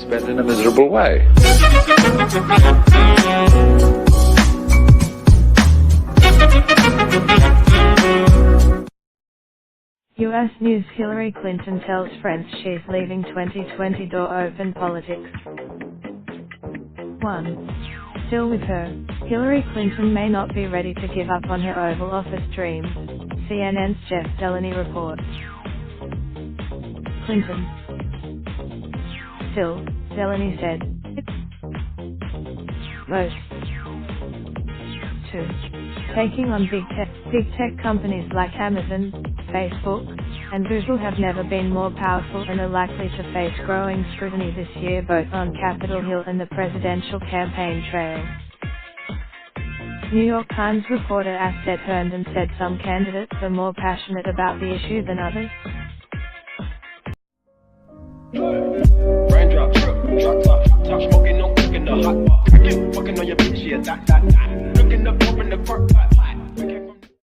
spent in a miserable way. U.S. News: Hillary Clinton tells friends she's leaving 2020 door open. Politics. 1. Still with her, Hillary Clinton may not be ready to give up on her Oval Office dreams, CNN's Jeff Delaney reports. Clinton. Still, Delaney said. Most. 2. Taking on big tech companies like Amazon, Facebook, and Google have never been more powerful and are likely to face growing scrutiny this year both on Capitol Hill and the presidential campaign trail. New York Times reporter Asset Herndon said some candidates are more passionate about the issue than others. Raindrop, drop top, smoking, no cooking the hot pot. Fucking on your bitch, yeah, that. Looking up.